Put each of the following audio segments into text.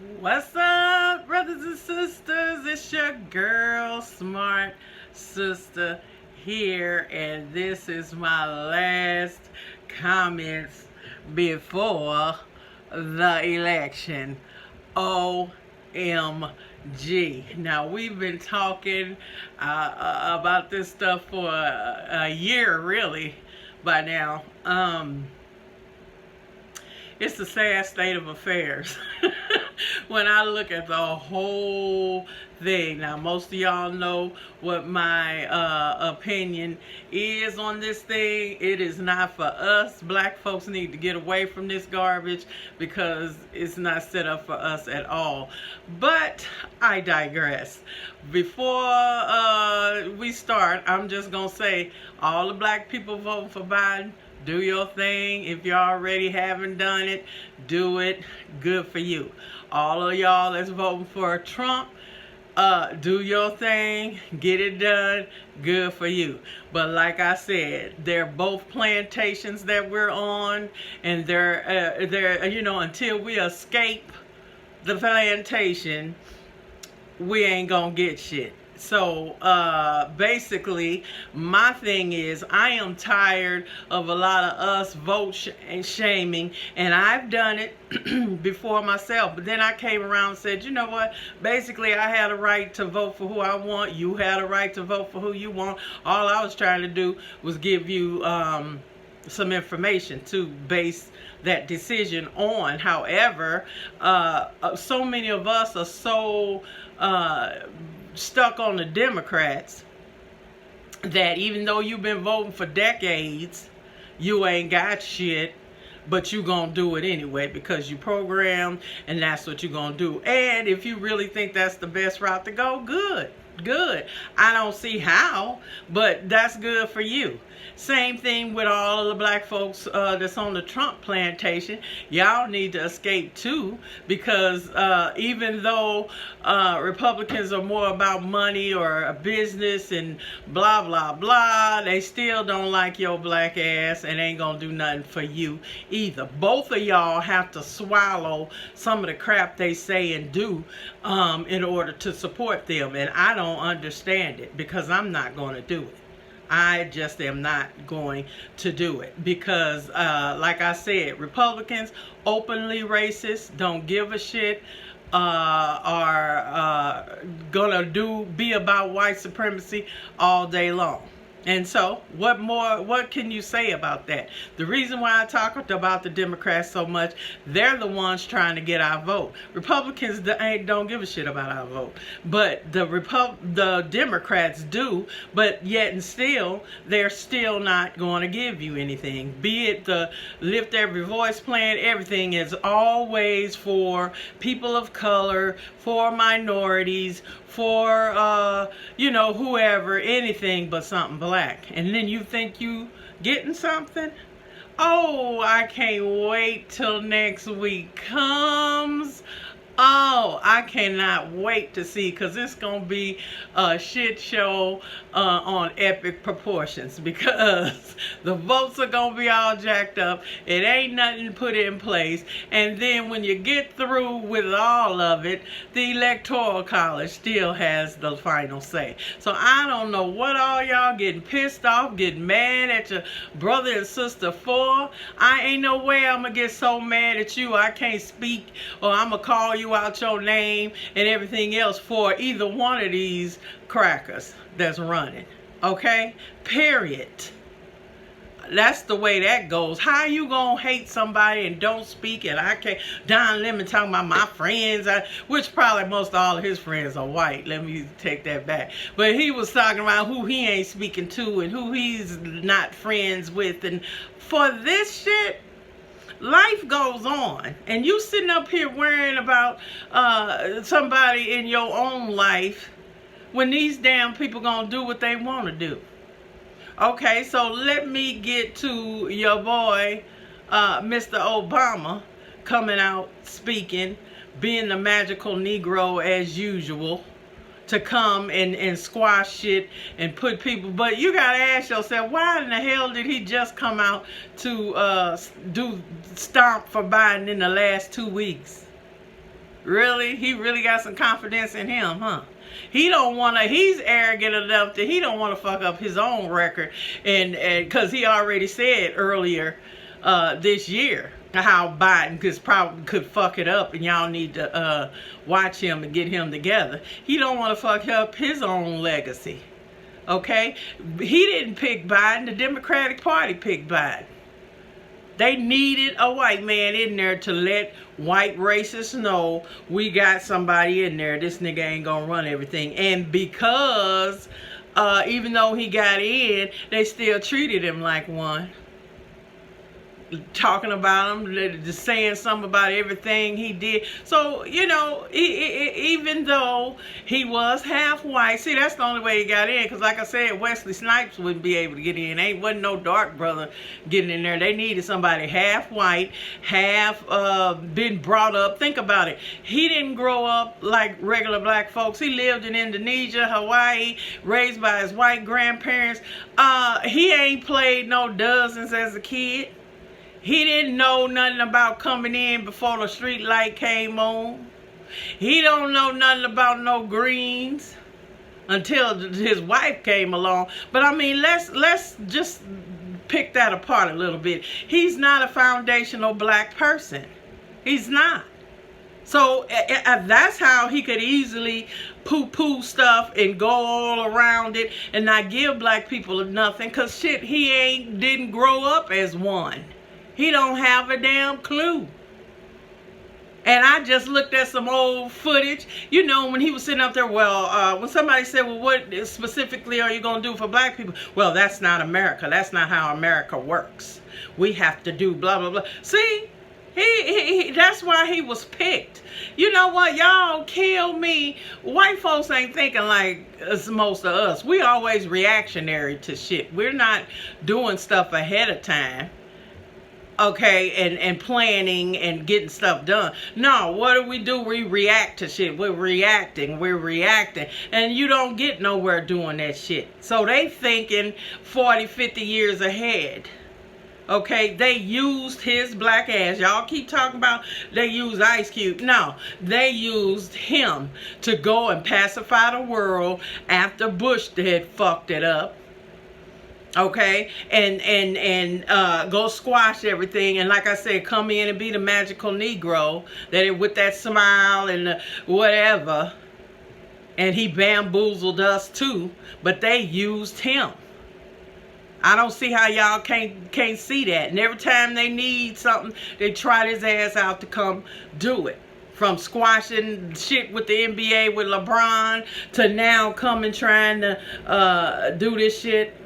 What's up, brothers and sisters? It's your girl, Smart Sister here, and this is my last comments before the election. OMG. Now, we've been talking about this stuff for a year, really, by now. It's a sad state of affairs when I look at the whole thing. Now, most of y'all know what my opinion is on this thing. It is not for us. Black folks need to get away from this garbage because it's not set up for us at all. But I digress. Before we start, I'm just going to say all the black people voting for Biden, do your thing. If you already haven't done it, do it. Good for you. All of y'all that's voting for Trump, do your thing. Get it done. Good for you. But like I said, they're both plantations that we're on, and they're until we escape the plantation, we ain't gonna get shit. So basically, my thing is, I am tired of a lot of us vote shaming, and I've done it before myself. But then I came around and said, you know what? Basically, I had a right to vote for who I want. You had a right to vote for who you want. All I was trying to do was give you some information to base that decision on. However, so many of us are so stuck on the Democrats that even though you've been voting for decades, you ain't got shit, but you gonna do it anyway because you programmed, and that's what you gonna do. And if you really think that's the best route to go, good. I don't see how, but that's good for you. Same thing with all of the black folks that's on the Trump plantation. Y'all need to escape too, because even though Republicans are more about money or a business and blah blah blah, they still don't like your black ass and ain't gonna do nothing for you either. Both of y'all have to swallow some of the crap they say and do in order to support them, and I don't understand it because I'm not going to do it. I just am not going to do it because, like I said, Republicans, openly racist, don't give a shit, are gonna be about white supremacy all day long. And so, what can you say about that? The reason why I talked about the Democrats so much, they're the ones trying to get our vote. Republicans don't give a shit about our vote. But the Democrats do, but yet and still, they're still not going to give you anything. Be it the Lift Every Voice plan, everything is always for people of color, for minorities, for whoever, anything but something black. And then you think you getting something? Oh, I can't wait till next week comes. Oh, I cannot wait to see, because it's going to be a shit show on epic proportions, because the votes are going to be all jacked up. It ain't nothing put in place. And then when you get through with all of it, the Electoral College still has the final say. So I don't know what all y'all getting pissed off, getting mad at your brother and sister for. I ain't no way I'm going to get so mad at you I can't speak, or I'm going to call you out your name and everything else for either one of these crackers that's running. Okay? Period. That's the way that goes. How you gonna hate somebody and don't speak? And I can't. Don Lemon talking about my friends, which probably most all of his friends are white. Let me take that back. But he was talking about who he ain't speaking to and who he's not friends with. And for this shit, life goes on, and you sitting up here worrying about somebody in your own life when these damn people gonna do what they want to do. Okay, so let me get to your boy, Mr. Obama, coming out speaking, being the magical Negro as usual, to come and squash shit and put people. But you gotta ask yourself, why in the hell did he just come out to do stomp for Biden in the last 2 weeks? Really? He really got some confidence in him, huh? He don't want to, he's arrogant enough that he don't want to fuck up his own record. And because he already said earlier this year how Biden could fuck it up, and y'all need to watch him and get him together. He don't want to fuck up his own legacy. Okay? He didn't pick Biden. The Democratic Party picked Biden. They needed a white man in there to let white racists know we got somebody in there. This nigga ain't gonna run everything. And because even though he got in, they still treated him like one. Talking about him, just saying something about everything he did. So, you know, even though he was half white, see, that's the only way he got in, because like I said, Wesley Snipes wouldn't be able to get in. Wasn't no dark brother getting in there. They needed somebody half white, half been brought up. Think about it. He didn't grow up like regular black folks. He lived in Indonesia, Hawaii, raised by his white grandparents. He ain't played no dozens as a kid. He didn't know nothing about coming in before the street light came on. He don't know nothing about no greens until his wife came along. But I mean, let's just pick that apart a little bit. He's not a foundational black person. He's not. So that's how he could easily poo-poo stuff and go all around it and not give black people nothing, because shit, he didn't grow up as one. He don't have a damn clue. And I just looked at some old footage. You know, when he was sitting up there, when somebody said, well, what specifically are you going to do for black people? Well, that's not America. That's not how America works. We have to do blah, blah, blah. See, that's why he was picked. You know what? Y'all kill me. White folks ain't thinking like most of us. We always reactionary to shit. We're not doing stuff ahead of time. Okay, and planning and getting stuff done. No, what do? We react to shit. We're reacting. And you don't get nowhere doing that shit. So they thinking 40, 50 years ahead. Okay, they used his black ass. Y'all keep talking about they used Ice Cube. No, they used him to go and pacify the world after Bush had fucked it up. Okay, and go squash everything, and like I said, come in and be the magical Negro with that smile and whatever. And he bamboozled us too, but they used him. I don't see how y'all can't see that. And every time they need something, they trot his ass out to come do it. From squashing shit with the NBA with LeBron to now coming trying to do this shit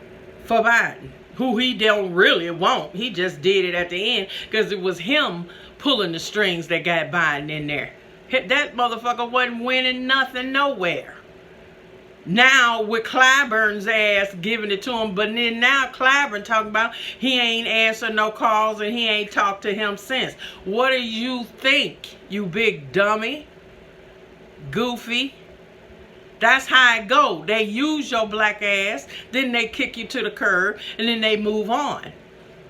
for Biden, who he don't really want. He just did it at the end because it was him pulling the strings that got Biden in there. That motherfucker wasn't winning nothing nowhere. Now with Clyburn's ass giving it to him, but then now Clyburn talking about he ain't answered no calls and he ain't talked to him since. What do you think, you big dummy? Goofy. That's how it go. They use your black ass, then they kick you to the curb, and then they move on.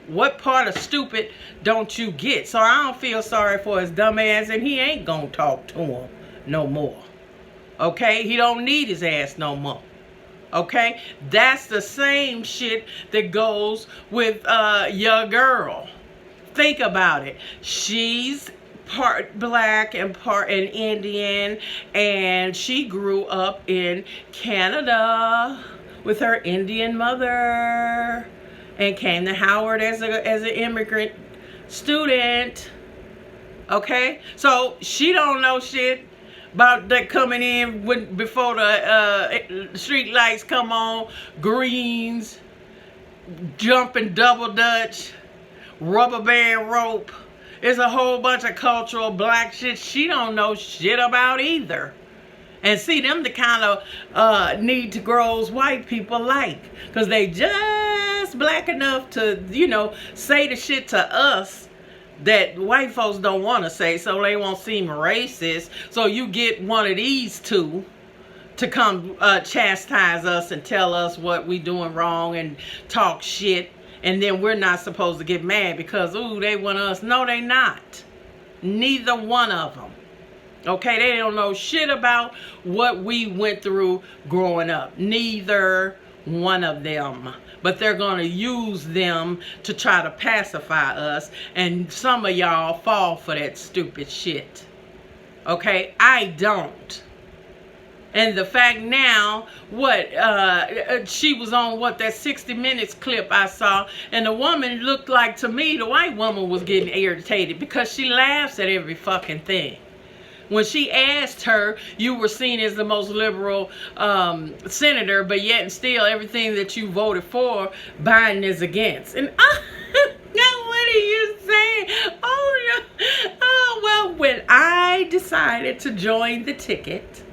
What part of stupid don't you get? So I don't feel sorry for his dumb ass, and he ain't gonna talk to him no more. Okay? He don't need his ass no more. Okay? That's the same shit that goes with your girl. Think about it. She's part black and part Indian, and she grew up in Canada with her Indian mother and came to Howard as an immigrant student. Okay, so she don't know shit about that coming in before the street lights come on, greens, jumping double dutch, rubber band rope. There's a whole bunch of cultural black shit she don't know shit about either. And see, them the kind of need to grows white people like. Because they just black enough to, you know, say the shit to us that white folks don't want to say, so they won't seem racist. So you get one of these two to come chastise us and tell us what we doing wrong and talk shit. And then we're not supposed to get mad because, ooh, they want us. No, they not. Neither one of them. Okay, they don't know shit about what we went through growing up. Neither one of them. But they're going to use them to try to pacify us. And some of y'all fall for that stupid shit. Okay, I don't. And the fact now, she was on that 60 Minutes clip I saw, and the woman looked like, to me, the white woman was getting irritated because she laughs at every fucking thing. When she asked her, you were seen as the most liberal senator, but yet and still everything that you voted for, Biden is against. And now what are you saying? Oh, no. Oh, well, when I decided to join the ticket,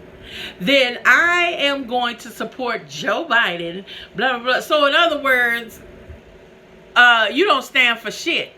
then I am going to support Joe Biden, blah, blah, blah. So in other words, you don't stand for shit.